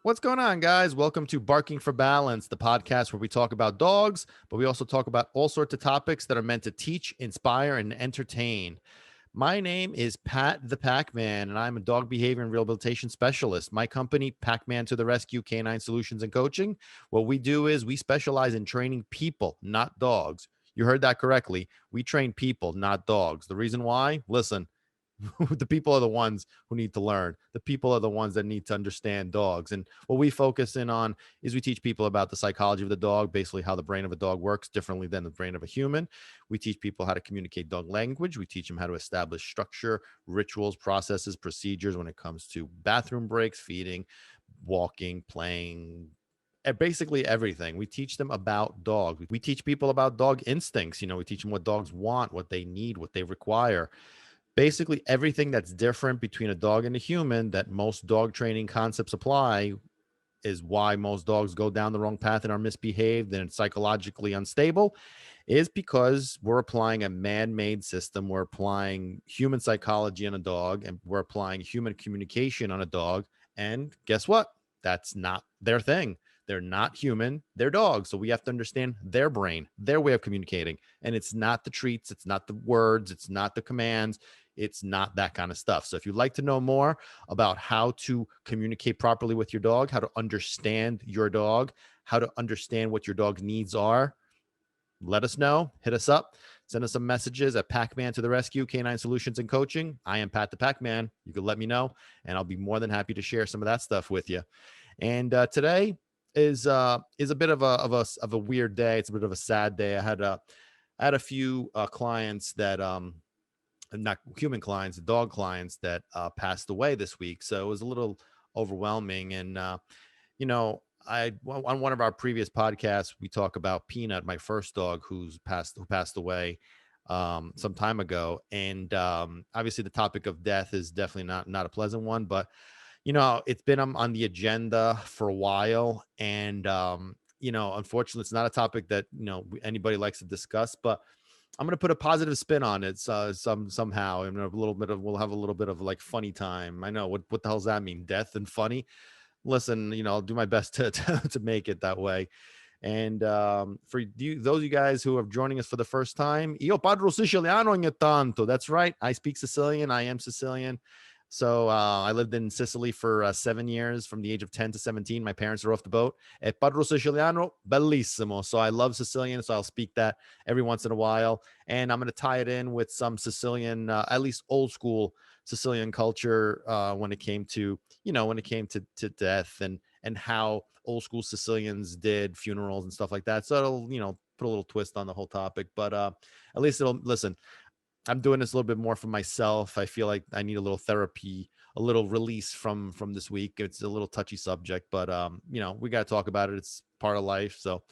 What's going on, guys? Welcome to Barking for Balance, the podcast where we talk about dogs, but we also talk about all sorts of topics that are meant to teach, inspire, and entertain. My name is Pat the Packman, and I'm a dog behavior and rehabilitation specialist. My company, Packman to the Rescue Canine Solutions and Coaching, what we do is we specialize in training people, not dogs. You heard that correctly. We train people, not dogs. The reason why? Listen, the people are the ones who need to learn. The people are the ones that need to understand dogs. And what we focus in on is we teach people about the psychology of the dog, basically how the brain of a dog works differently than the brain of a human. We teach people how to communicate dog language. We teach them how to establish structure, rituals, processes, procedures when it comes to bathroom breaks, feeding, walking, playing, basically everything. We teach them about dogs. We teach people about dog instincts. We teach them what dogs want, what they need, what they require, basically everything that's different between a dog and a human that most dog training concepts apply is why most dogs go down the wrong path and are misbehaved and psychologically unstable is because we're applying a man-made system. We're applying human psychology on a dog, and we're applying human communication on a dog. And guess what? That's not their thing. They're not human. They're dogs. So we have to understand their brain, their way of communicating. And it's not the treats. It's not the words. It's not the commands. It's not that kind of stuff. So if you'd like to know more about how to communicate properly with your dog, how to understand your dog, how to understand what your dog's needs are, let us know. Hit us up. Send us some messages at Packman to the Rescue, Canine Solutions and Coaching. I am Pat the Packman. You can let me know, and I'll be more than happy to share some of that stuff with you. And today is a bit of a weird day. It's a bit of a sad day. I had a few clients that not human clients, dog clients that passed away this week. So it was a little overwhelming. And on one of our previous podcasts, we talk about Peanut, my first dog, who passed away some time ago. And obviously, the topic of death is definitely not a pleasant one, but it's been on the agenda for a while, and unfortunately, it's not a topic that anybody likes to discuss, but I'm gonna put a positive spin on it, somehow, and we'll have a little bit of like funny time. I know what the hell's that mean? Death and funny? Listen, I'll do my best to make it that way. And for those of you guys who are joining us for the first time, io parlo siciliano ogni tanto. That's right, I speak Sicilian. I am Sicilian. So I lived in Sicily for 7 years, from the age of 10 to 17. My parents are off the boat. E parlo siciliano bellissimo. So I love Sicilian, so I'll speak that every once in a while. And I'm going to tie it in with some Sicilian, at least old school Sicilian culture when it came to, to death and how old school Sicilians did funerals and stuff like that. So it'll, put a little twist on the whole topic. But at least it'll, listen, I'm doing this a little bit more for myself. I feel like I need a little therapy, a little release from this week. It's a little touchy subject, but we got to talk about it. It's part of life. So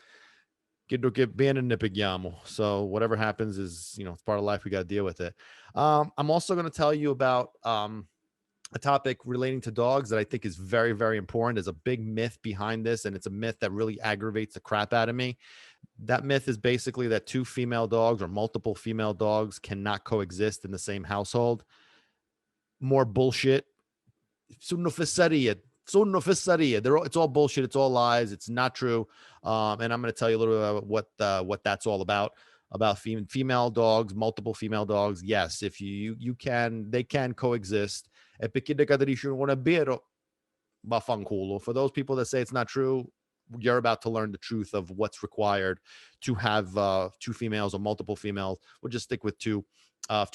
get being in nipigamo. So whatever happens is, it's part of life. We got to deal with it. I'm also going to tell you about a topic relating to dogs that I think is very, very important. There's a big myth behind this, and it's a myth that really aggravates the crap out of me. That myth is basically that two female dogs or multiple female dogs cannot coexist in the same household. More bullshit. Sunofisseria. It's all bullshit. It's all lies. It's not true. And I'm going to tell you a little bit about what that's all about female dogs, multiple female dogs. Yes, if they can coexist. For those people that say it's not true, you're about to learn the truth of what's required to have two females or multiple females. We'll just stick with two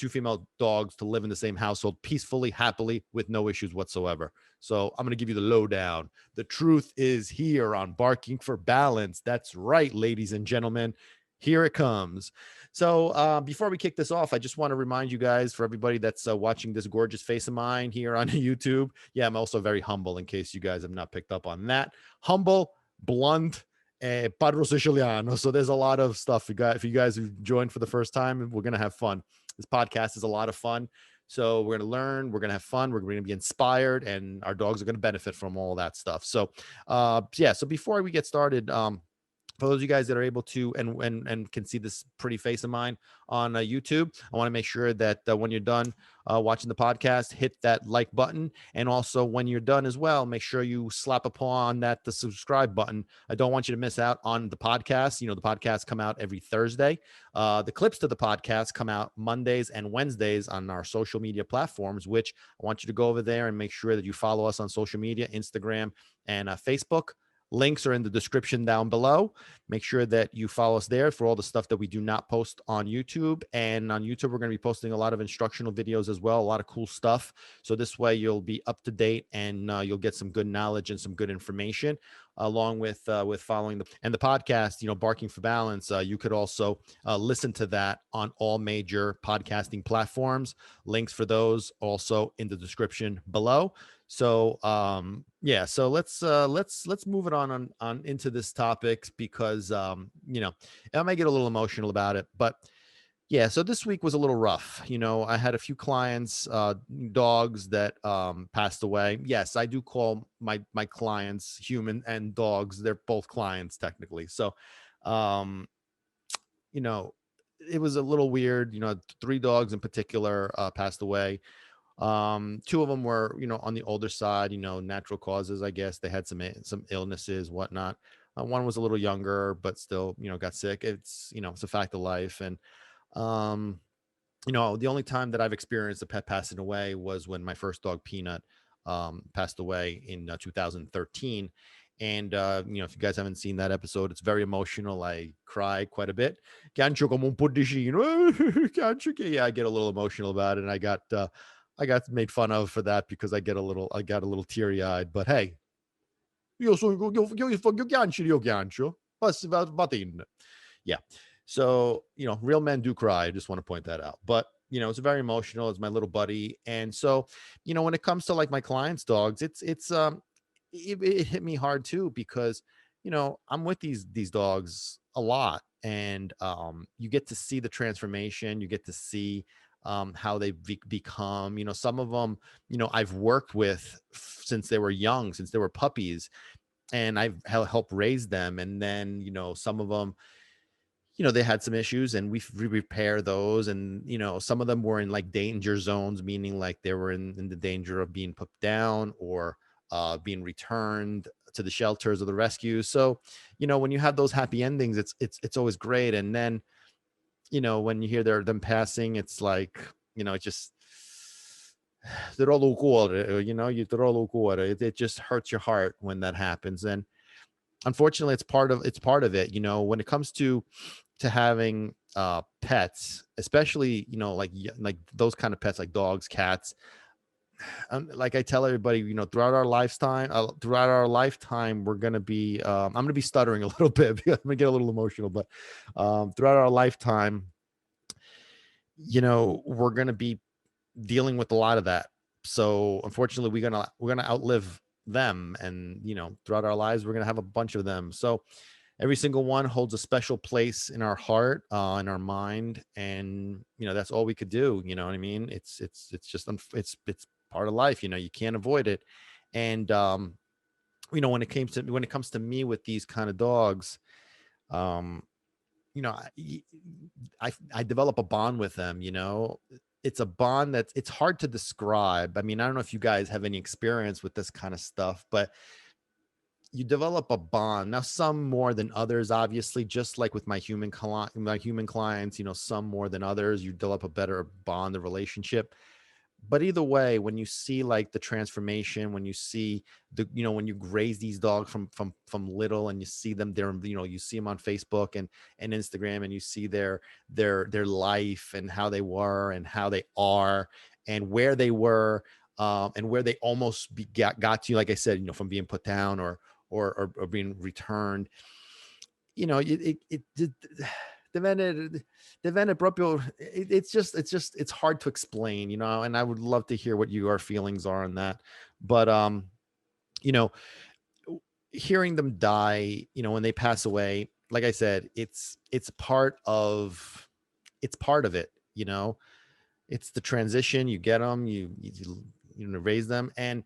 female dogs to live in the same household peacefully, happily, with no issues whatsoever. So I'm going to give you the lowdown. The truth is here on Barking for Balance. That's right, ladies and gentlemen. Here it comes. So before we kick this off, I just want to remind you guys, for everybody that's watching this gorgeous face of mine here on YouTube. Yeah, I'm also very humble, in case you guys have not picked up on that. Humble, blunt, parlo siciliano. So there's a lot of stuff. If you guys have joined for the first time, we're going to have fun. This podcast is a lot of fun. So we're going to learn, we're going to have fun, we're going to be inspired, and our dogs are going to benefit from all that stuff. So so before we get started, For those of you guys that are able to and can see this pretty face of mine on YouTube, I want to make sure that when you're done watching the podcast, hit that like button, and also when you're done as well, make sure you slap upon the subscribe button. I don't want you to miss out on the podcast. You know, the podcasts come out every Thursday. The clips to the podcast come out Mondays and Wednesdays on our social media platforms, which I want you to go over there and make sure that you follow us on social media, Instagram and Facebook. Links are in the description down below. Make sure that you follow us there for all the stuff that we do not post on YouTube. And on YouTube, we're going to be posting a lot of instructional videos as well, a lot of cool stuff. So this way you'll be up to date and you'll get some good knowledge and some good information along with following the podcast, you know, Barking for Balance. You could also listen to that on all major podcasting platforms. Links for those also in the description below. So yeah, so let's move it on into this topic because you know, I might get a little emotional about it, but yeah, so this week was a little rough. You know, I had a few clients, dogs that passed away. Yes, I do call my clients human and dogs. They're both clients technically. So um, you know, it was a little weird. You know, three dogs in particular passed away. Two of them were, you know, on the older side, you know, natural causes, I guess. They had some illnesses, whatnot. One was a little younger, but still, you know, got sick. It's, you know, it's a fact of life. And um, you know, the only time that I've experienced a pet passing away was when my first dog, Peanut, passed away in 2013. And, you know, if you guys haven't seen that episode, it's very emotional. I cry quite a bit. Gancho como un puddicino. Gancho que- Yeah, I get a little emotional about it. And I got made fun of for that because I got a little teary eyed. But hey, io gancio, io gancio. Va in. Yeah. So, you know, real men do cry. I just want to point that out. But, you know, it's very emotional. It's my little buddy. And so, you know, when it comes to like my clients' dogs, it hit me hard too because, you know, I'm with these dogs a lot and you get to see the transformation, you get to see how they become, you know, some of them, you know, I've worked with since they were young, since they were puppies, and I've helped raise them. And then, you know, some of them, you know, they had some issues and we repair those. And, you know, some of them were in like danger zones, meaning like they were in the danger of being put down or being returned to the shelters or the rescues. So, you know, when you have those happy endings, it's always great. And then, you know, when you hear them passing, it's like, you know, it just, you know, it just hurts your heart when that happens. And unfortunately it's part of it. You know, when it comes to having pets, especially, you know, like those kind of pets like dogs, cats, like I tell everybody, you know, throughout our lifetime we're going to be I'm going to be stuttering a little bit because I'm going to get a little emotional, but throughout our lifetime, you know, we're going to be dealing with a lot of that. So unfortunately we're going to outlive them. And, you know, throughout our lives we're going to have a bunch of them. So every single one holds a special place in our heart, in our mind. And, you know, that's all we could do. You know what I mean? It's just, it's part of life, you know, you can't avoid it. And, you know, when it comes to me with these kind of dogs, um, you know, I develop a bond with them, you know. It's a bond it's hard to describe. I mean, I don't know if you guys have any experience with this kind of stuff, but you develop a bond. Now, some more than others, obviously, just like with my human clients, you know, some more than others, you develop a better bond, the relationship. But either way, when you see like the transformation, when you see you know, when you raise these dogs from little and you see them there, you know, you see them on Facebook and Instagram, and you see their life and how they were and how they are and where they were, and where they almost got to, like I said, you know, from being put down or being returned. You know, it divenne proprio. It's hard to explain, you know, and I would love to hear what your feelings are on that. But you know, hearing them die, you know, when they pass away, like I said, it's part of it, you know. It's the transition. You get them, you know, raise them. And,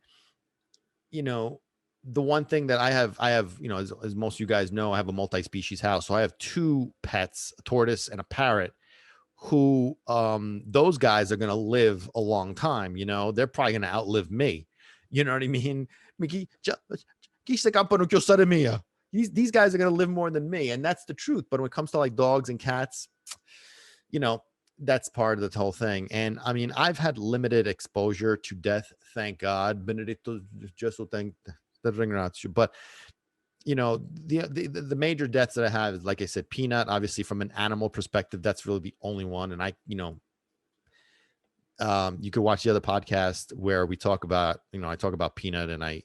you know, the one thing that I have, you know, as most of you guys know, I have a multi-species house. So I have two pets, a tortoise and a parrot, who those guys are going to live a long time. You know, they're probably going to outlive me. You know what I mean? Mickey, these guys are going to live more than me, and that's the truth. But when it comes to like dogs and cats, you know, that's part of the whole thing. And I mean, I've had limited exposure to death, thank God. Benedetto Gesù, thank the ringrazio. But you know, the major deaths that I have is, like I said, Peanut. Obviously, from an animal perspective, that's really the only one. And I, you know, you could watch the other podcast where we talk about, you know, I talk about Peanut, and I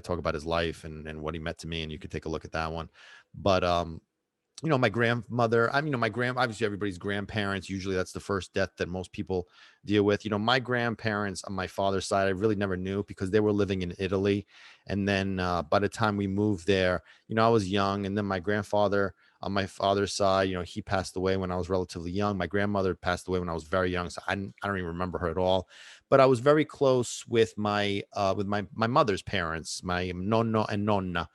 talk about his life and what he meant to me, and you could take a look at that one. But you know, my grandmother, I mean, you know, obviously everybody's grandparents, usually that's the first death that most people deal with. You know, my grandparents on my father's side, I really never knew because they were living in Italy. And then by the time we moved there, you know, I was young. And then my grandfather on my father's side, you know, he passed away when I was relatively young. My grandmother passed away when I was very young. So I don't even remember her at all. But I was very close with my mother's parents, my nonno and nonna.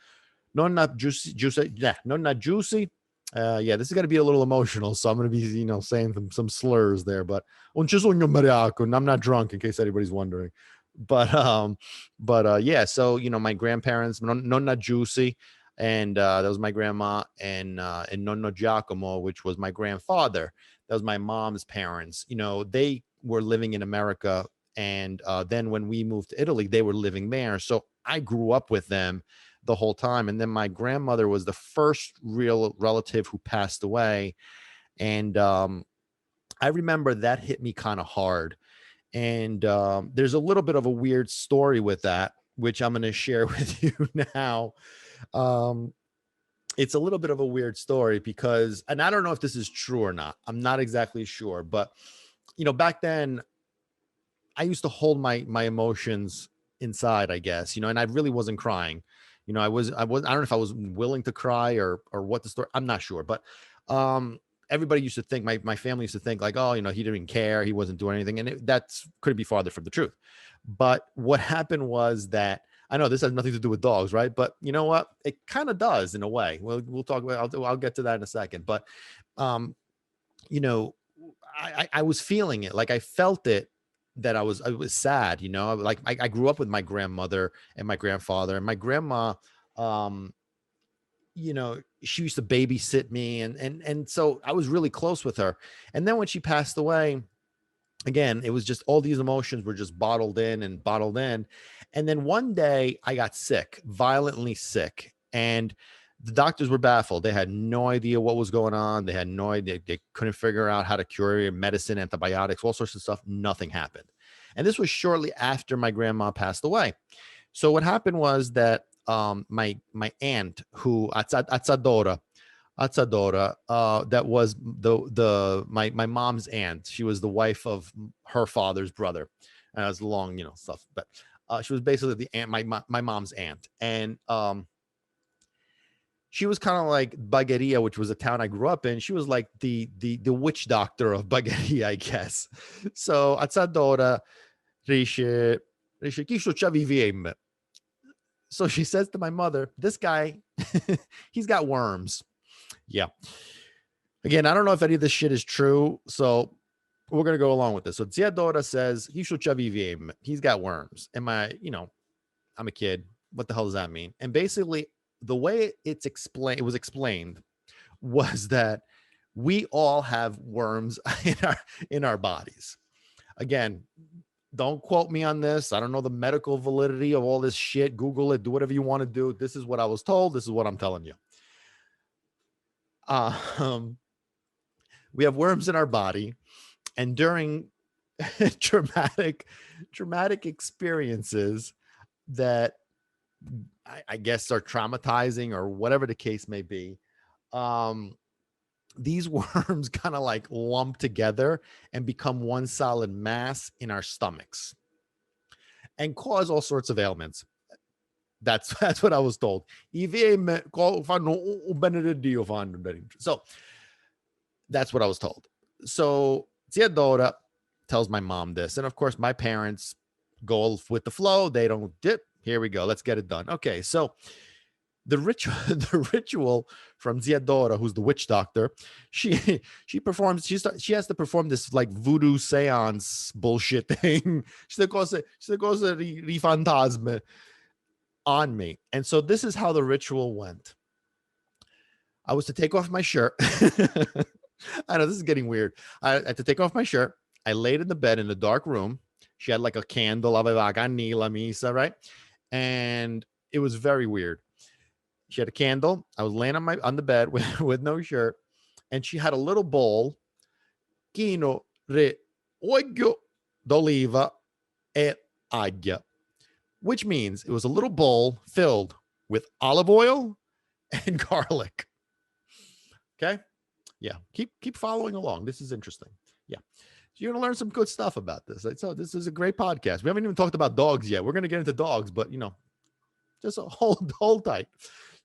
Nonna Juicy. Yeah, this is going to be a little emotional, so I'm going to be, you know, saying some slurs there, but un ci sogno mariaco, and I'm not drunk in case anybody's wondering. But yeah, so you know, my grandparents, Nonna Juicy, and that was my grandma, and Nonno Giacomo, which was my grandfather. That was my mom's parents. You know, they were living in America, and then when we moved to Italy, they were living there. So I grew up with them the whole time. And then my grandmother was the first real relative who passed away. And I remember that hit me kind of hard. And there's a little bit of a weird story with that, which I'm going to share with you now. Um, it's a little bit of a weird story because, and I don't know if this is true or not. I'm not exactly sure, but you know, back then I used to hold my emotions inside, I guess, you know, and I really wasn't crying. You know, I don't know if I was willing to cry or what the story, I'm not sure, but everybody used to think, my family used to think like, oh, you know, he didn't care, he wasn't doing anything, and that's couldn't be farther from the truth. But what happened was that, I know this has nothing to do with dogs, right? But you know what? It kind of does in a way. We'll talk about, I'll get to that in a second. But um, you know, I was feeling it, like I felt it, that I was sad, you know, like I grew up with my grandmother and my grandfather, and my grandma, um, you know, she used to babysit me, and so I was really close with her. And then when she passed away, again, it was just all these emotions were just bottled in and bottled in. And then one day I got sick, violently sick, and the doctors were baffled. They had no idea what was going on. They had no idea. They couldn't figure out how to cure it, medicine, antibiotics, all sorts of stuff. Nothing happened. And this was shortly after my grandma passed away. So what happened was that my aunt, who Azzadora, that was my mom's aunt. She was the wife of her father's brother. And it was long, you know, stuff, but she was basically the aunt, my mom's aunt, and she was kind of like Bagheria, which was a town I grew up in. She was like the witch doctor of Bagheria, I guess. So Azzadora riesce chi c'aveva. So she says to my mother, this guy, he's got worms. Yeah. Again, I don't know if any of this shit is true, so we're gonna go along with this. So Zia Dora says he's got worms. Am I, you know, I'm a kid. What the hell does that mean? And basically, the way it was explained was that we all have worms in our bodies. Again, don't quote me on this. I don't know the medical validity of all this shit. Google it. Do whatever you want to do. This is what I was told. This is what I'm telling you. We have worms in our body, and during traumatic experiences that I guess are traumatizing or whatever the case may be, these worms kind of like lump together and become one solid mass in our stomachs and cause all sorts of ailments. That's what I was told. So that's what I was told. So Zia Dora tells my mom this, and of course my parents go with the flow. They don't dip. Here we go. Let's get it done. Okay, so the ritual, the ritual from Ziadora, who's the witch doctor, she performs. She has to perform this like voodoo seance bullshit thing. She goes ri fantasme on me, and so this is how the ritual went. I was to take off my shirt. I know this is getting weird. I had to take off my shirt. I laid in the bed in the dark room. She had like a candle, right? And it was very weird. She had a candle. I was laying on the bed with no shirt, and she had a little bowl, chino re olio d'oliva e aglio, which means it was a little bowl filled with olive oil and garlic. Okay. Yeah. Keep following along. This is interesting. Yeah. So you're going to learn some good stuff about this. So this is a great podcast. We haven't even talked about dogs yet. We're going to get into dogs, but just hold tight.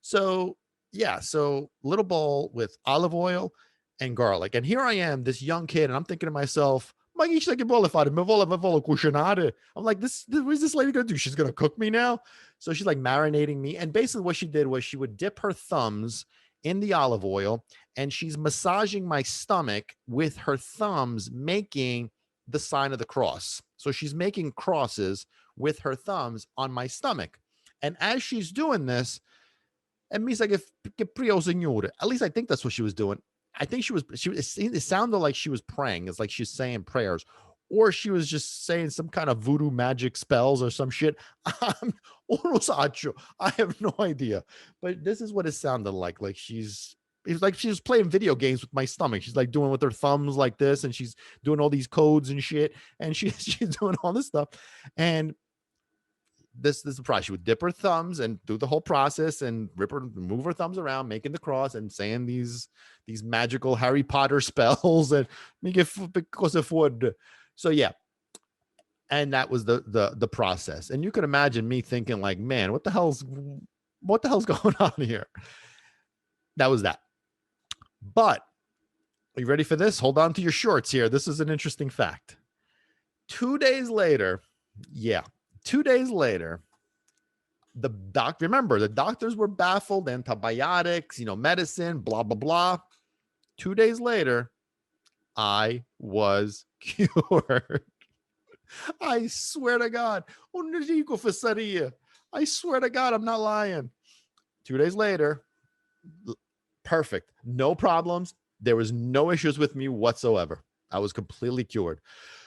So yeah. So little bowl with olive oil and garlic. And here I am, this young kid, and I'm thinking to myself, I'm like, what is this lady gonna do? She's gonna cook me now. So she's like marinating me. And basically what she did was she would dip her thumbs in the olive oil, and she's massaging my stomach with her thumbs, making the sign of the cross. So she's making crosses with her thumbs on my stomach. And as she's doing this, and me's like, at least I think that's what she was doing. I think it sounded like she was praying. It's like she's saying prayers, or she was just saying some kind of voodoo magic spells or some shit. I have no idea, but this is what it sounded like. It's like she was playing video games with my stomach. She's like doing with her thumbs like this, and she's doing all these codes and shit, and she's doing all this stuff. And this is the process. She would dip her thumbs and do the whole process and move her thumbs around, making the cross and saying these magical Harry Potter spells and make it because of wood. So yeah. And that was the process. And you can imagine me thinking like, man, what the hell's going on here? That was that. But are you ready for this? Hold on to your shorts here. This is an interesting fact. 2 days later, the doctors were baffled, antibiotics, medicine, blah, blah, blah. 2 days later, I was cured. I swear to God. I swear to God, I'm not lying. 2 days later, perfect. No problems. There was no issues with me whatsoever. I was completely cured.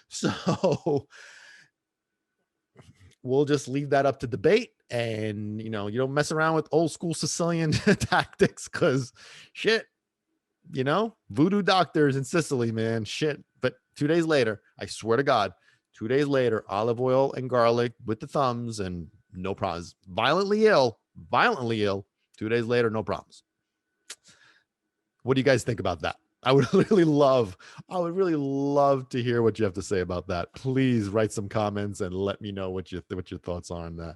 So we'll just leave that up to debate. And, you don't mess around with old school Sicilian tactics because shit, voodoo doctors in Sicily, man, shit. But 2 days later, I swear to God, 2 days later, olive oil and garlic with the thumbs and no problems. Violently ill. 2 days later, no problems. What do you guys think about that? I would really love to hear what you have to say about that. Please write some comments and let me know what your thoughts are on that.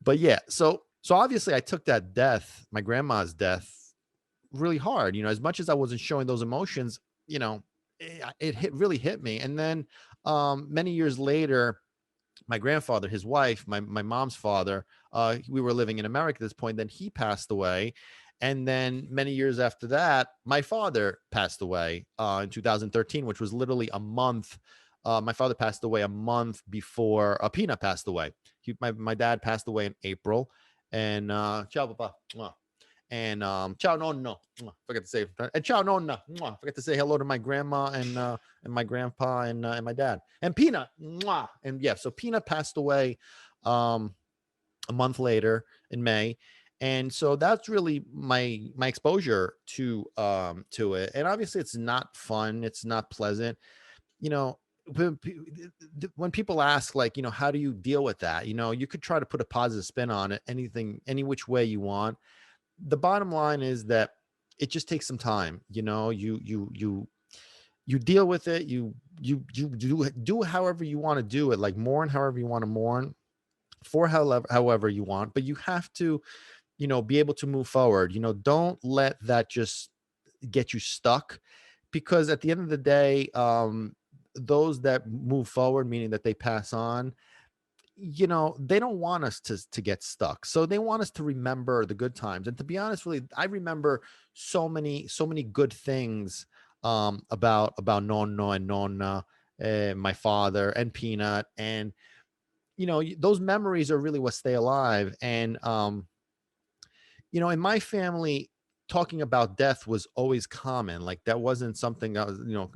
But yeah, so obviously I took that death, my grandma's death, really hard. As much as I wasn't showing those emotions, it really hit me. And then many years later, my grandfather, his wife, my mom's father, we were living in America at this point. Then he passed away. And then many years after that, my father passed away in 2013, which was literally a month. My father passed away a month before Pina passed away. My dad passed away in April. And ciao, papa. And ciao, nonno. Forgot to say. And ciao, nonna. Forgot to say hello to my grandma and my grandpa and my dad. And Pina. And yeah, so Pina passed away a month later in May. And so that's really my exposure to it. And obviously it's not fun. It's not pleasant. When people ask, like, how do you deal with that? You could try to put a positive spin on it, any which way you want. The bottom line is that it just takes some time. You deal with it. You do however you want to do it, like mourn however you want to mourn, for however you want, but you have to be able to move forward. Don't let that just get you stuck, because at the end of the day, those that move forward, meaning that they pass on, they don't want us to get stuck. So they want us to remember the good times. And to be honest, really, I remember so many good things about Nonno and Nonna, my father and Peanut. And those memories are really what stay alive. And in my family, talking about death was always common. Like that wasn't something that was, non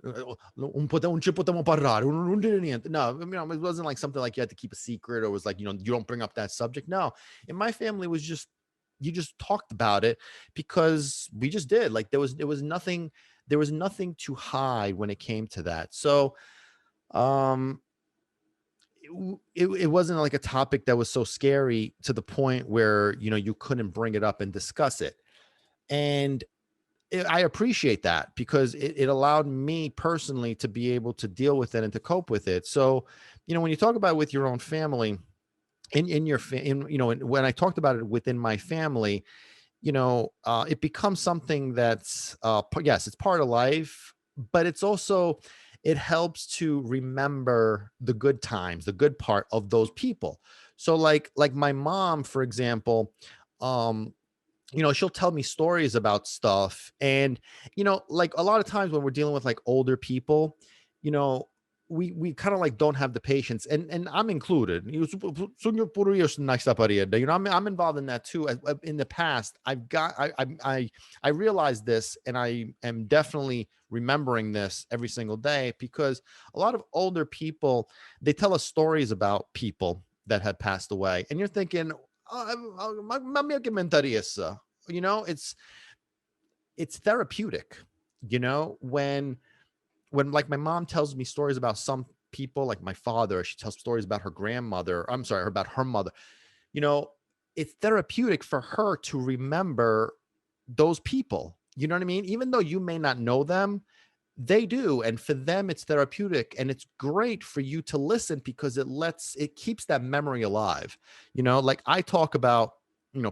ci potevamo parlare, non dire niente. No, it wasn't like something like you had to keep a secret or was like, you don't bring up that subject. No, in my family, it was just, you just talked about it because we just did. Like there was nothing to hide when it came to that. So, um, it wasn't like a topic that was so scary to the point where, you couldn't bring it up and discuss it. And I appreciate that because it allowed me personally to be able to deal with it and to cope with it. So, when you talk about it with your own family, in your when I talked about it within my family, it becomes something that's yes, it's part of life, but it's also, it helps to remember the good times, the good part of those people. So like my mom, for example, um she'll tell me stories about stuff. And, like a lot of times when we're dealing with like older people, you know, we kind of like don't have the patience, and I'm included. I'm involved in that too. In the past, I realized this, and I am definitely remembering this every single day because a lot of older people, they tell us stories about people that had passed away, and you're thinking, mamma che mentarissa. It's therapeutic, when like my mom tells me stories about some people, like my father, she tells stories about her grandmother. I'm sorry, about her mother. You know, it's therapeutic for her to remember those people. You know what I mean? Even though you may not know them, they do. And for them, it's therapeutic. And it's great for you to listen because it keeps that memory alive. Like I talk about,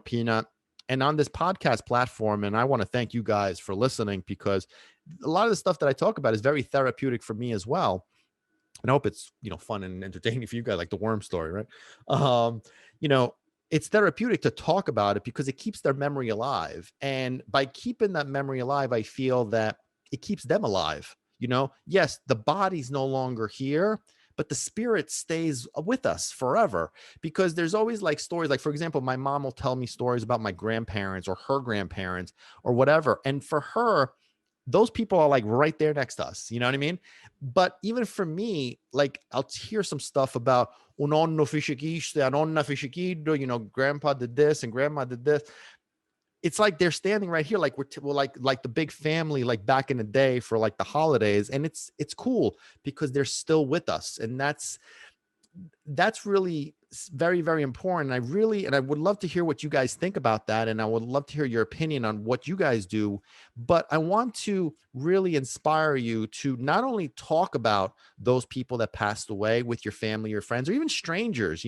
Peanut, and on this podcast platform. And I want to thank you guys for listening because a lot of the stuff that I talk about is very therapeutic for me as well. And I hope it's, fun and entertaining for you guys, like the worm story, right? Um, you know, it's therapeutic to talk about it because it keeps their memory alive. And by keeping that memory alive, I feel that it keeps them alive. Yes, the body's no longer here, but the spirit stays with us forever because there's always like stories. Like, for example, my mom will tell me stories about my grandparents or her grandparents or whatever. And for her, those people are like right there next to us. You know what I mean? But even for me, like I'll hear some stuff about un nonno fece questo, a nonna fece quello, grandpa did this and grandma did this. It's like they're standing right here, like we're like the big family, like back in the day for like the holidays, and it's cool because they're still with us, and that's really very, very important. I would love to hear what you guys think about that. And I would love to hear your opinion on what you guys do. But I want to really inspire you to not only talk about those people that passed away with your family, your friends, or even strangers,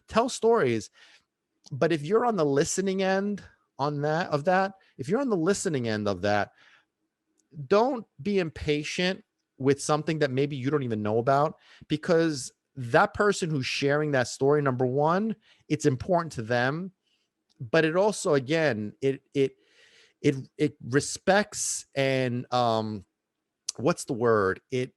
tell stories. But if you're on the listening end if you're on the listening end of that, don't be impatient with something that maybe you don't even know about, because that person who's sharing that story, number one, it's important to them, but it also, again, it respects and what's the word, it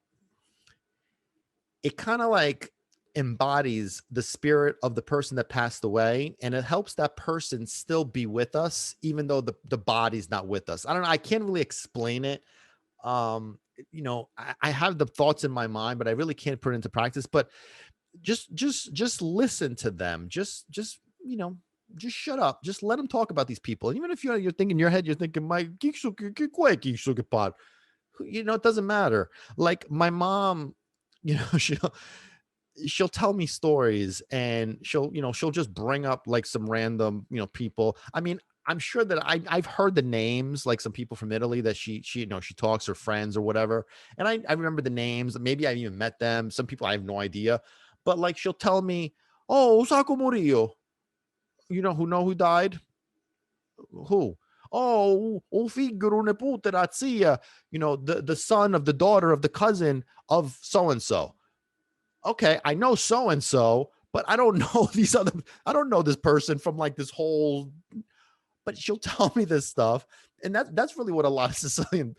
kind of like embodies the spirit of the person that passed away, and it helps that person still be with us even though the body's not with us. I don't know, I can't really explain it. I have the thoughts in my mind, but I really can't put it into practice. But just listen to them. Just shut up. Just let them talk about these people. And even if you're thinking in your head, you're thinking, my it doesn't matter. Like my mom, she'll tell me stories, and she'll just bring up like some random, people. I mean, I'm sure that I've heard the names, like some people from Italy that she talks, her friends or whatever. And I remember the names. Maybe I even met them. Some people I have no idea. But like she'll tell me, oh, Osako Murillo. Who died? Who? Oh, un figlio, un nipote da zia, the son of the daughter of the cousin of so and so. Okay, I know so and so, but I don't know these other, I don't know this person from like this whole, but she'll tell me this stuff. And that's really what a lot of Sicilian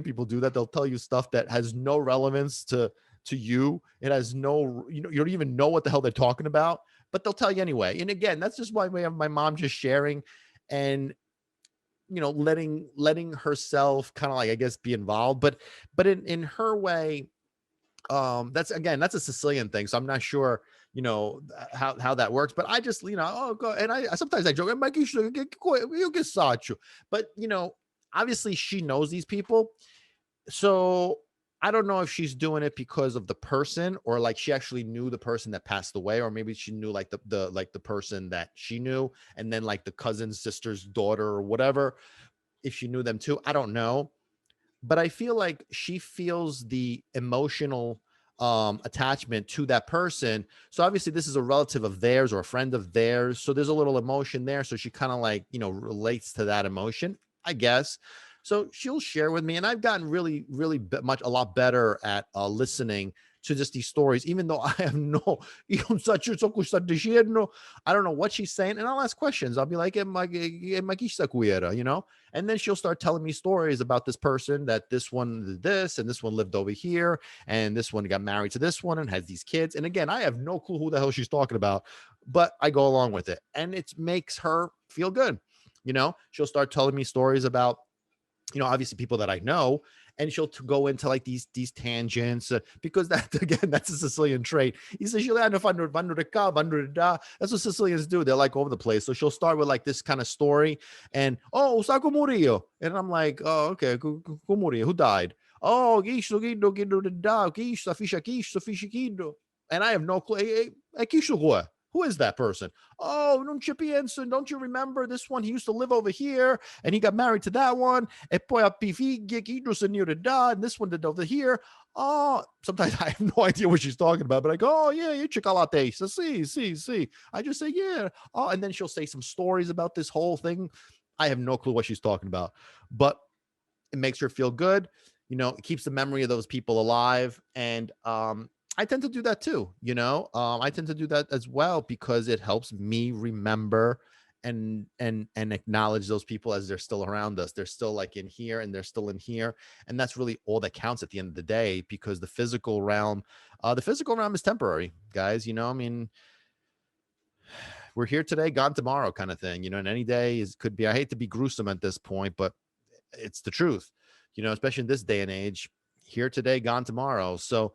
people do, that they'll tell you stuff that has no relevance to you. It has no, you don't even know what the hell they're talking about, but they'll tell you anyway. And again, that's just why we have my mom just sharing and letting herself kind of like, I guess, be involved, but in her way. That's a Sicilian thing, so I'm not sure how that works, but I just, oh go, and I sometimes I joke, "Ma chi so- io che saccio?" But obviously she knows these people, so I don't know if she's doing it because of the person, or like she actually knew the person that passed away, or maybe she knew like the person that she knew, and then like the cousin's sister's daughter or whatever, if she knew them too. I don't know, but I feel like she feels the emotional attachment to that person. So obviously this is a relative of theirs or a friend of theirs. So there's a little emotion there. So she kind of like, relates to that emotion, I guess. So she'll share with me, and I've gotten really, really much a lot better at listening to just these stories, even though I have no, I don't know what she's saying, and I'll ask questions. I'll be like, and then she'll start telling me stories about this person, that this one did this, and this one lived over here, and this one got married to this one and has these kids. And again, I have no clue who the hell she's talking about, but I go along with it, and it makes her feel good. She'll start telling me stories about obviously people that I know, and she'll go into like these tangents, because that again, that's a Sicilian trait. He says, that's what Sicilians do. They're like over the place. So she'll start with like this kind of story, and oh, Saco Murillo, and I'm like, oh, okay, who Murillo? Who died? Oh, and I have no clue. Who is that person? Oh, non ci penso. Don't you remember this one? He used to live over here, and he got married to that one. E poi a figlie, and this one did over here. Oh, sometimes I have no idea what she's talking about, but I go, oh, yeah, you chocolate. So, see. I just say, yeah. Oh, and then she'll say some stories about this whole thing. I have no clue what she's talking about, but it makes her feel good. It keeps the memory of those people alive. And I tend to do that too. I tend to do that as well, because it helps me remember and acknowledge those people as they're still around us. They're still like in here, and they're still in here. And that's really all that counts at the end of the day, because the physical realm is temporary, guys. I mean, we're here today, gone tomorrow, kind of thing. And any day could be, I hate to be gruesome at this point, but it's the truth, especially in this day and age. Here today, gone tomorrow. So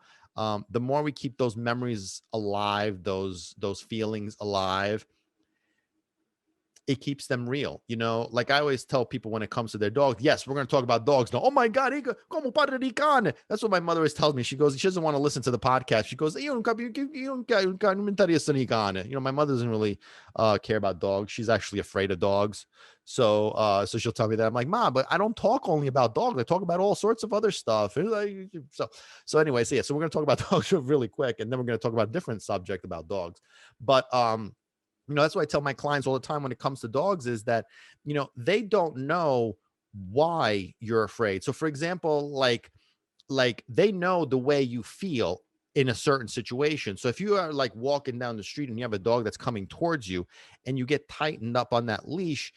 the more we keep those memories alive, those feelings alive, it keeps them real. Like I always tell people when it comes to their dogs, yes, we're going to talk about dogs now. Oh my God, como padre di cane. That's what my mother always tells me. She doesn't want to listen to the podcast. She goes, my mother doesn't really care about dogs. She's actually afraid of dogs. So she'll tell me that. I'm like, Mom, but I don't talk only about dogs. I talk about all sorts of other stuff. So anyway, so yeah, so we're going to talk about dogs really quick, and then we're going to talk about a different subject about dogs. But that's what I tell my clients all the time when it comes to dogs, is that, they don't know why you're afraid. So for example, like they know the way you feel in a certain situation. So if you are like walking down the street and you have a dog that's coming towards you, and you get tightened up on that leash,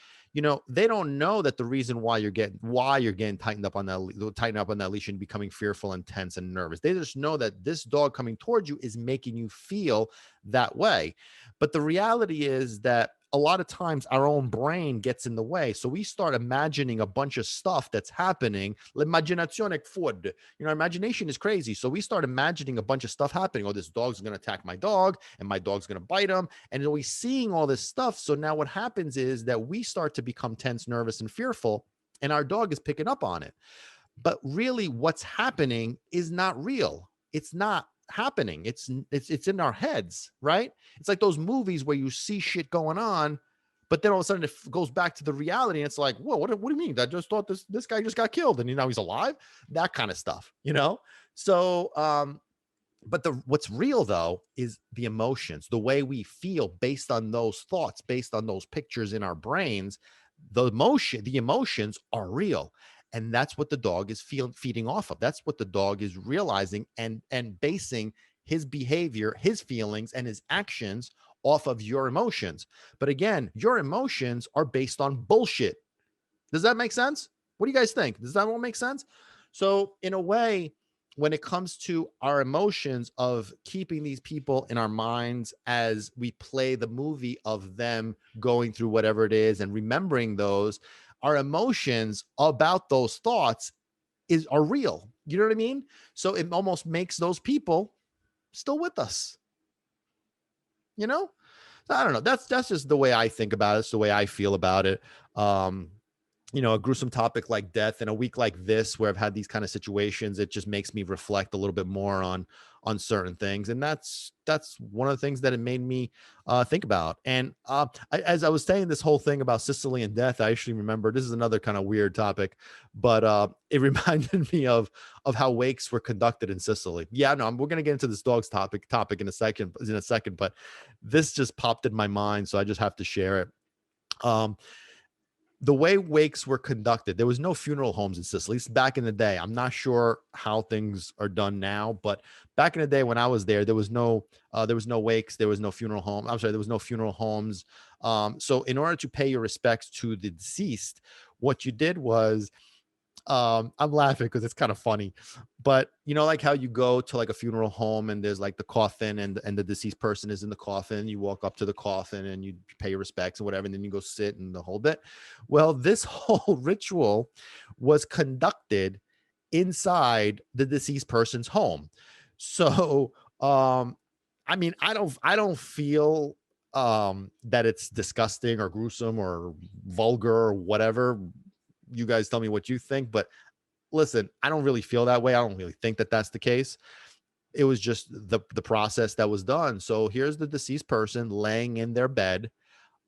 they don't know that the reason why you're getting tightened up on that leash and becoming fearful and tense and nervous. They just know that this dog coming towards you is making you feel that way. But the reality is that a lot of times our own brain gets in the way. So we start imagining a bunch of stuff that's happening. L'immaginazione food. Imagination is crazy. So we start imagining a bunch of stuff happening. Oh, this dog's going to attack my dog, and my dog's going to bite him. And we're seeing all this stuff. So now what happens is that we start to become tense, nervous, and fearful, and our dog is picking up on it. But really what's happening is not real. It's not happening. It's in our heads, right? It's like those movies where you see shit going on, but then all of a sudden it goes back to the reality, and it's like, whoa, what do you mean? I just thought this guy just got killed, and now he's alive. That kind of stuff. So but what's real though is the emotions, the way we feel based on those thoughts, based on those pictures in our brains. The emotions are real, and that's what the dog is feeding off of. That's what the dog is realizing and basing his behavior, his feelings, and his actions off of your emotions. But again, your emotions are based on bullshit. Does that make sense? What do you guys think? Does that all make sense? So, in a way, when it comes to our emotions of keeping these people in our minds as we play the movie of them going through whatever it is and remembering those, our emotions about those thoughts are real. You know what I mean? So it almost makes those people still with us. You know? I don't know. That's just the way I think about it. It's the way I feel about it. Um, a gruesome topic like death in a week like this, where I've had these kind of situations, it just makes me reflect a little bit more on certain things, and that's one of the things that it made me think about. And as I was saying this whole thing about Sicily and death, I actually remember, this is another kind of weird topic, but it reminded me of how wakes were conducted in Sicily. Yeah, no, we're gonna get into this dog's topic in a second, but this just popped in my mind, so I just have to share it. Um, the way wakes were conducted, there was no funeral homes in Sicily, at least back in the day. I'm not sure how things are done now, but back in the day when I was there, there was no wakes, there was no funeral home. I'm sorry, there was no funeral homes. So in order to pay your respects to the deceased, what you did was, I'm laughing because it's kind of funny, but like how you go to like a funeral home and there's like the coffin, and the deceased person is in the coffin. You walk up to the coffin and you pay your respects and whatever, and then you go sit and the whole bit. Well, this whole ritual was conducted inside the deceased person's home. So, I mean, I don't feel that it's disgusting or gruesome or vulgar or whatever. You guys tell me what you think, but listen, I don't really feel that way. I don't really think that that's the case. It was just the process that was done. So here's the deceased person laying in their bed,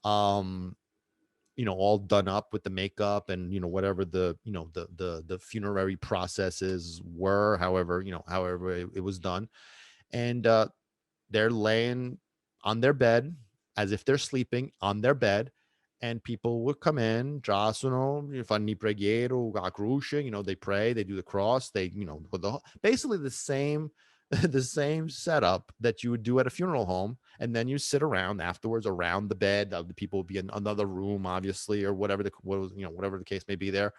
um, all done up with the makeup and whatever the funerary processes were, however it was done, and they're laying on their bed as if they're sleeping on their bed, and people would come in, fanno preghiera, a croce, they pray, they do the cross, they, with basically the same, the same setup that you would do at a funeral home. And then you sit around afterwards around the bed. The people would be in another room, obviously, or whatever whatever the case may be there.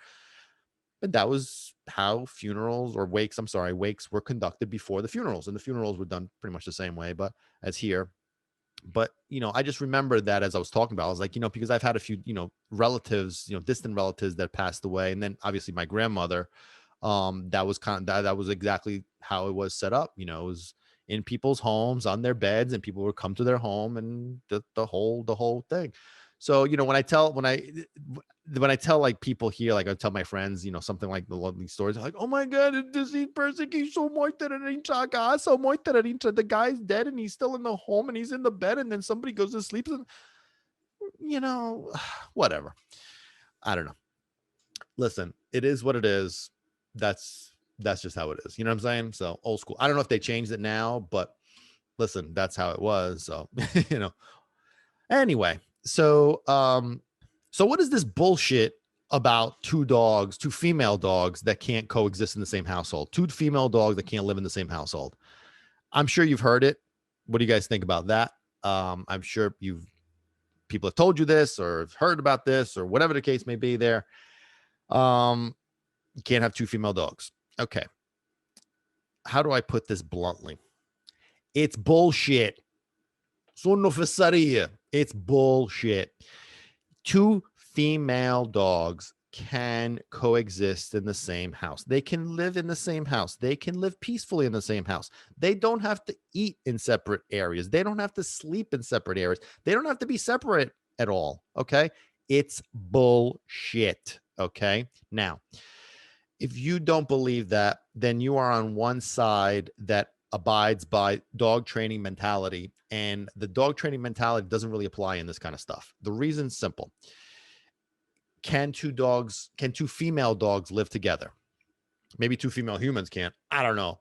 And that was how funerals, or wakes, I'm sorry, wakes were conducted before the funerals. And the funerals were done pretty much the same way, but as here. But I just remember that as I was talking about, I was like, because I've had a few, relatives, distant relatives that passed away. And then obviously my grandmother, that was that was exactly how it was set up. It was in people's homes on their beds, and people would come to their home, and the whole thing. So, when I tell like people here, like I tell my friends, something like the lovely stories, like, oh my God, a deceased person, he's so the guy's dead and he's still in the home and he's in the bed, and then somebody goes to sleep, and whatever. I don't know. Listen, it is what it is. That's just how it is. You know what I'm saying? So old school. I don't know if they changed it now, but listen, that's how it was. So, you know, anyway, so what is this bullshit about two female dogs that can't coexist in the same household? Two female dogs that can't live in the same household. I'm sure you've heard it. What do you guys think about that? I'm sure people have told you this or have heard about this or whatever the case may be there. You can't have two female dogs. Okay. How do I put this bluntly? It's bullshit. Sono fesseria. It's bullshit. Two female dogs can coexist in the same house. They can live in the same house. They can live peacefully in the same house. They don't have to eat in separate areas. They don't have to sleep in separate areas. They don't have to be separate at all. Okay. It's bullshit. Okay. Now, if you don't believe that, then you are on one side that abides by dog training mentality. And the dog training mentality doesn't really apply in this kind of stuff. The reason's simple. Can two female dogs live together? Maybe two female humans can't. I don't know.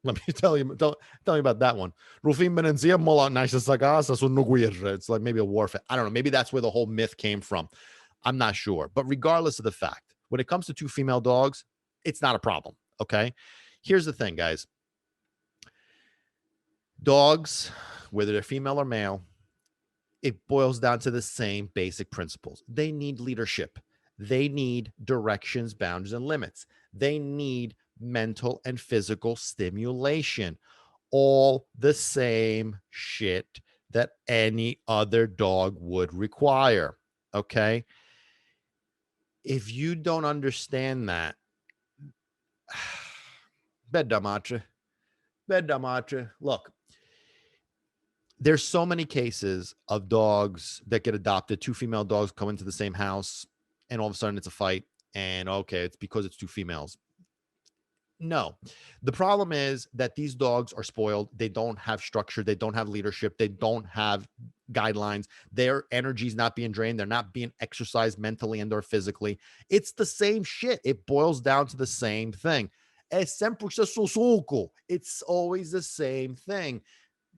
Let me tell you about that one. It's like maybe a warfare. I don't know. Maybe that's where the whole myth came from. I'm not sure. But regardless of the fact, when it comes to two female dogs, it's not a problem. Okay. Here's the thing, guys. Dogs, whether they're female or male, it boils down to the same basic principles. They need leadership. They need directions, boundaries, and limits. They need mental and physical stimulation. All the same shit that any other dog would require. Okay. If you don't understand that, bedamatre, bedamatre. Look, there's so many cases of dogs that get adopted. Two female dogs come into the same house, and all of a sudden it's a fight. And okay, it's because it's two females. No, the problem is that these dogs are spoiled. They don't have structure. They don't have leadership. They don't have guidelines. Their energy is not being drained. They're not being exercised mentally and or physically. It's the same shit. It boils down to the same thing. It's always the same thing.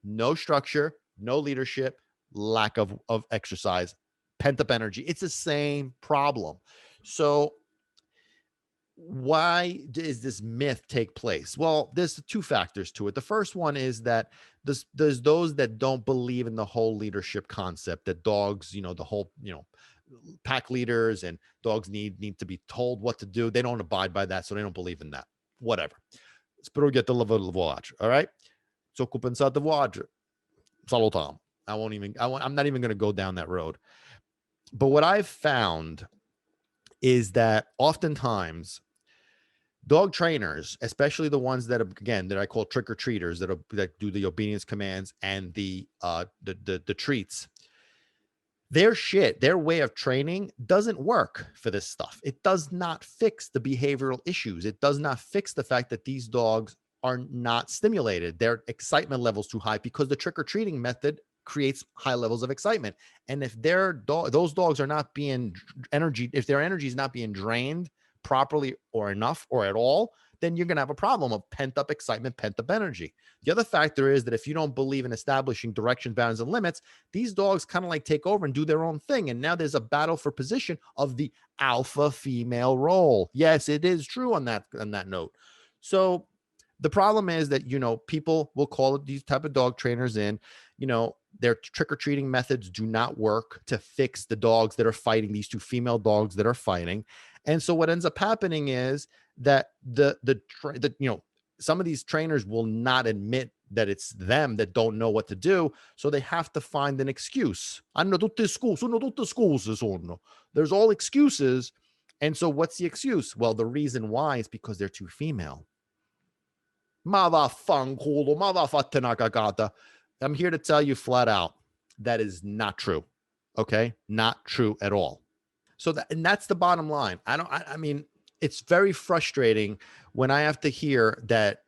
No structure, no leadership, lack of exercise, pent up energy. It's the same problem. So why does this myth take place? Well, there's two factors to it. The first one is that there's those that don't believe in the whole leadership concept, that dogs, the whole, pack leaders and dogs need to be told what to do. They don't abide by that, so they don't believe in that. Whatever. Spero get the level watch. All right. So pensate watch. Salutam. I'm not even going to go down that road. But what I've found is that oftentimes dog trainers, especially the ones that I call trick or treaters, that do the obedience commands and the treats, their way of training doesn't work for this stuff. It does not fix the behavioral issues. It does not fix the fact that these dogs are not stimulated. Their excitement level's too high because the trick or treating method creates high levels of excitement. And if those dogs are not being if their energy is not being drained properly or enough or at all, then you're going to have a problem of pent up excitement, pent up energy. The other factor is that if you don't believe in establishing directions, boundaries, and limits, these dogs kind of like take over and do their own thing. And now there's a battle for position of the alpha female role. Yes, it is true on that note. So the problem is that, people will call it these type of dog trainers in, their trick-or-treating methods do not work to fix the dogs that are fighting, these two female dogs that are fighting. And so what ends up happening is that some of these trainers will not admit that it's them that don't know what to do. So they have to find an excuse. There's all excuses. And so what's the excuse? Well, the reason why is because they're too female. I'm here to tell you flat out that is not true. Okay? Not true at all. So that's the bottom line. I mean, it's very frustrating when I have to hear that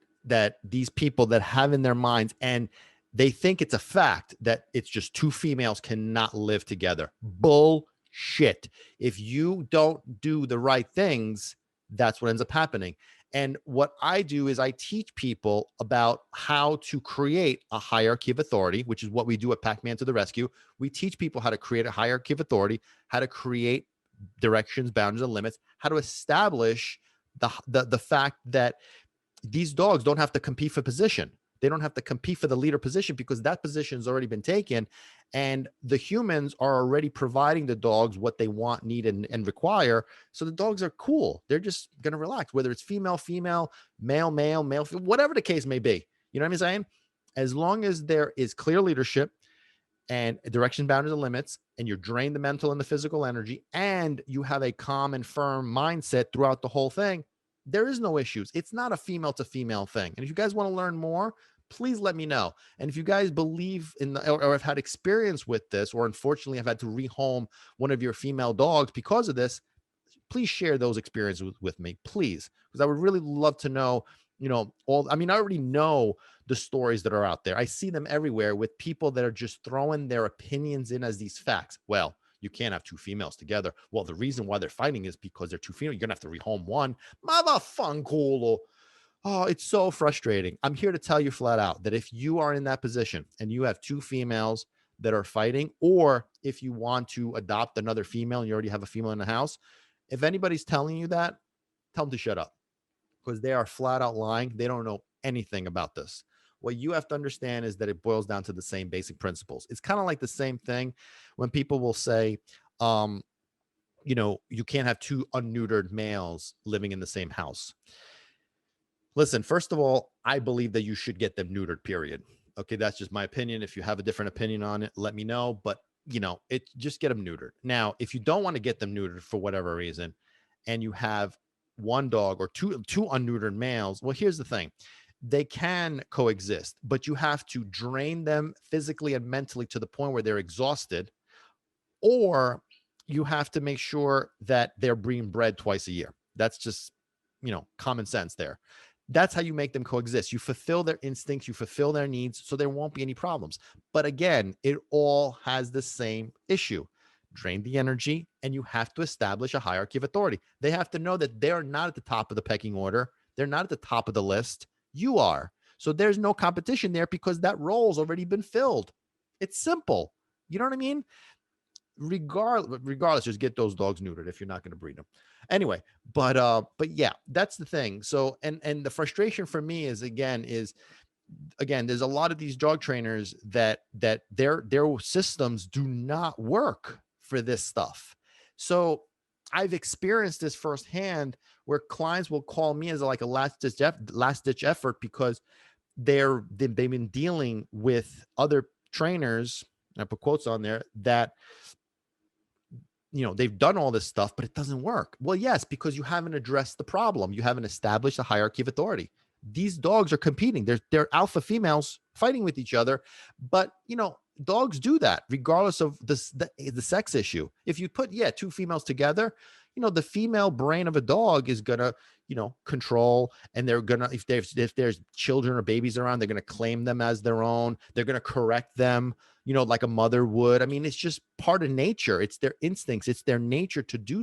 these people that have in their minds, and they think it's a fact, that it's just two females cannot live together. Bullshit. If you don't do the right things, that's what ends up happening. And what I do is I teach people about how to create a hierarchy of authority, which is what we do at Packman to the Rescue. We teach people how to create a hierarchy of authority, how to create directions, boundaries, and limits, how to establish the fact that these dogs don't have to compete for position. They don't have to compete for the leader position because that position has already been taken. And the humans are already providing the dogs what they want, need, and require. So the dogs are cool. They're just going to relax, whether it's female, male, whatever the case may be. You know what I'm saying? As long as there is clear leadership and direction, boundaries, and limits, and you're drained the mental and the physical energy, and you have a calm and firm mindset throughout the whole thing, there is no issues. It's not a female to female thing. And if you guys want to learn more, please let me know. And if you guys believe in or have had experience with this, or unfortunately have had to rehome one of your female dogs because of this, please share those experiences with me, please, because I would really love to know, I already know the stories that are out there. I see them everywhere with people that are just throwing their opinions in as these facts. Well, you can't have two females together. Well, the reason why they're fighting is because they're two female. You're going to have to rehome one. Motherfucker. Oh, it's so frustrating. I'm here to tell you flat out that if you are in that position and you have two females that are fighting, or if you want to adopt another female and you already have a female in the house, if anybody's telling you that, tell them to shut up, because they are flat out lying. They don't know anything about this. What you have to understand is that it boils down to the same basic principles. It's kind of like the same thing when people will say, um, you can't have two unneutered males living in the same house. Listen, first of all, I believe that you should get them neutered, period. Okay, that's just my opinion. If you have a different opinion on it, let me know. But it just get them neutered. Now, if you don't want to get them neutered for whatever reason, and you have one dog or two unneutered males, well, here's the thing. They can coexist, but you have to drain them physically and mentally to the point where they're exhausted, or you have to make sure that they're being bred twice a year. That's just, common sense there. That's how you make them coexist. You fulfill their instincts, you fulfill their needs, so there won't be any problems. But again, it all has the same issue. Drain the energy, and you have to establish a hierarchy of authority. They have to know that they're not at the top of the pecking order. They're not at the top of the list. You are. So there's no competition there because that role's already been filled. It's simple. You know what I mean? Regardless, just get those dogs neutered if you're not going to breed them anyway. But yeah, that's the thing. So and the frustration for me is again there's a lot of these dog trainers that their systems do not work for this stuff. So I've experienced this firsthand where clients will call me as like a last ditch effort because they've been dealing with other trainers, I put quotes on there, that they've done all this stuff, but it doesn't work. Well, yes, because you haven't addressed the problem. You haven't established a hierarchy of authority. These dogs are competing. They're alpha females fighting with each other, but dogs do that regardless of the sex issue. If you put two females together, the female brain of a dog is gonna control, and they're gonna, if there's children or babies around, they're gonna claim them as their own. They're gonna correct them, like a mother would. I mean, it's just part of nature. It's their instincts. It's their nature to do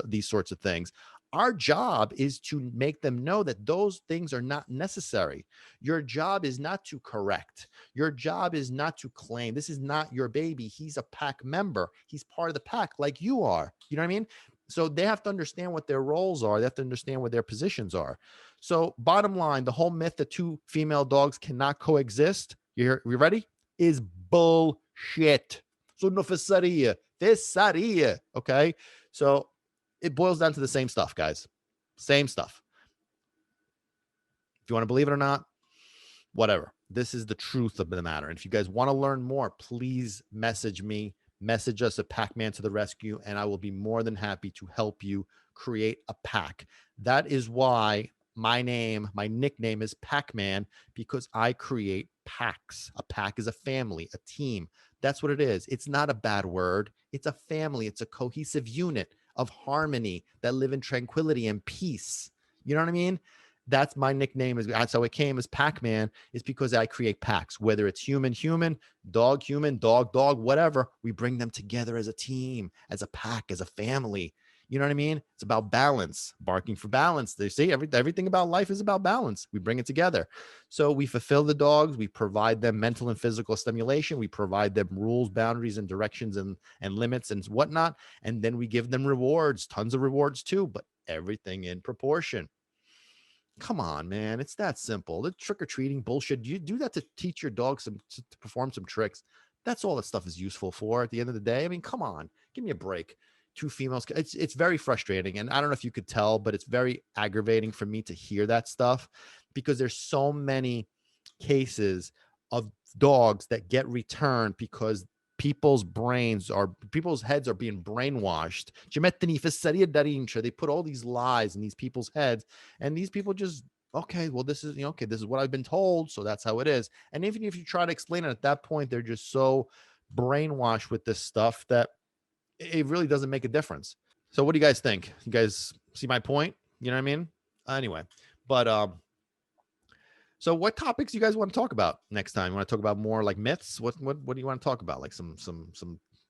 these sorts of things. Our job is to make them know that those things are not necessary. Your job is not to correct. Your job is not to claim. This is not your baby. He's a pack member. He's part of the pack like you are. You know what I mean? So they have to understand what their roles are. They have to understand what their positions are. So bottom line, the whole myth that two female dogs cannot coexist, you ready? Is bullshit. So no fesaria. Okay. So it boils down to the same stuff, guys. Same stuff. If you want to believe it or not, whatever. This is the truth of the matter. And if you guys want to learn more, please message me. Message us at Packman to the rescue, and I will be more than happy to help you create a pack. That is why my nickname is Packman, because I create packs. A pack is a family, a team. That's what it is. It's not a bad word. It's a family. It's a cohesive unit of harmony that live in tranquility and peace. You know what I mean? That's my nickname. That's how it came as Packman, is because I create packs, whether it's human, dog, dog, whatever. We bring them together as a team, as a pack, as a family. You know what I mean? It's about balance, barking for balance. They say everything about life is about balance. We bring it together. So we fulfill the dogs. We provide them mental and physical stimulation. We provide them rules, boundaries, and directions and limits and whatnot. And then we give them rewards, tons of rewards too, but everything in proportion. Come on, man. It's that simple. The trick-or-treating bullshit. You do that to teach your dog to perform some tricks. That's all that stuff is useful for at the end of the day. I mean, come on. Give me a break. Two females. It's very frustrating. And I don't know if you could tell, but it's very aggravating for me to hear that stuff, because there's so many cases of dogs that get returned because people's heads are being brainwashed. They put all these lies in these people's heads, and these people just, okay, well, this is this is what I've been told, so that's how it is. And even if you try to explain it at that point, they're just so brainwashed with this stuff that it really doesn't make a difference. So what do you guys think? You guys see my point? You know what I mean? Anyway, but so what topics you guys want to talk about next time? You want to talk about more like myths? What do you want to talk about? Like some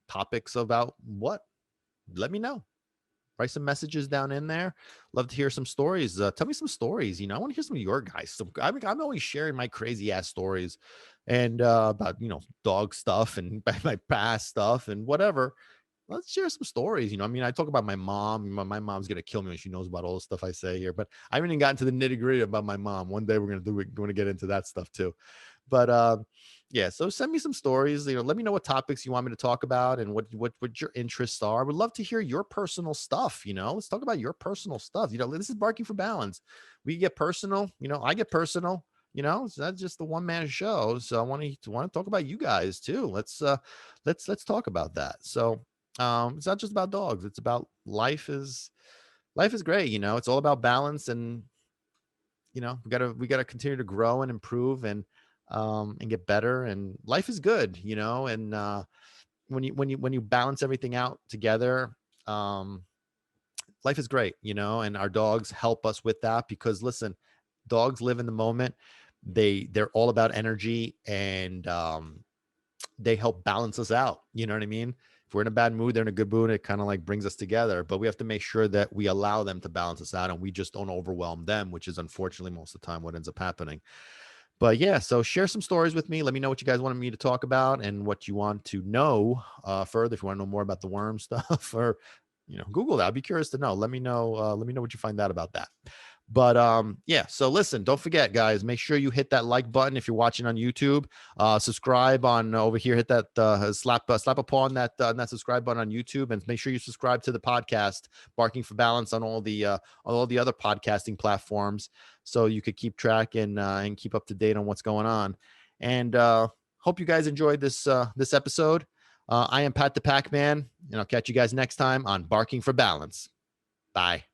topics about what? Let me know. Write some messages down in there. Love to hear some stories. Tell me some stories. I want to hear some of your guys. I'm always sharing my crazy ass stories and about dog stuff and my past stuff and whatever. Let's share some stories. I mean, I talk about my mom. My mom's gonna kill me when she knows about all the stuff I say here, but I haven't even gotten to the nitty gritty about my mom. One day we're gonna get into that stuff too. But yeah, so send me some stories. Let me know what topics you want me to talk about and what your interests are. I would love to hear your personal stuff. Let's talk about your personal stuff. This is Barking for Balance. We get personal. I get personal. It's not just the one man show. So I want to talk about you guys too. Let's talk about that. So it's not just about dogs. It's about life is great. It's all about balance, and we gotta continue to grow and improve and get better, and life is good, and when you balance everything out together, um life is great, and our dogs help us with that, because listen, dogs live in the moment. They're all about energy, and they help balance us out. You know what I mean? If we're in a bad mood, they're in a good mood. It kind of like brings us together, but we have to make sure that we allow them to balance us out, and we just don't overwhelm them, which is unfortunately most of the time what ends up happening. But yeah, so share some stories with me. Let me know what you guys wanted me to talk about and what you want to know further. If you want to know more about the worm stuff, or Google that. I'd be curious to know. Let me know. Let me know what you find out about that. But yeah, so listen, don't forget, guys, make sure you hit that like button if you're watching on YouTube. Subscribe on over here, hit that slap a paw on that subscribe button on YouTube, and make sure you subscribe to the podcast Barking for Balance on all the other podcasting platforms, so you could keep track and keep up to date on what's going on. And hope you guys enjoyed this episode. I am Pat the Packman, and I'll catch you guys next time on Barking for Balance. Bye.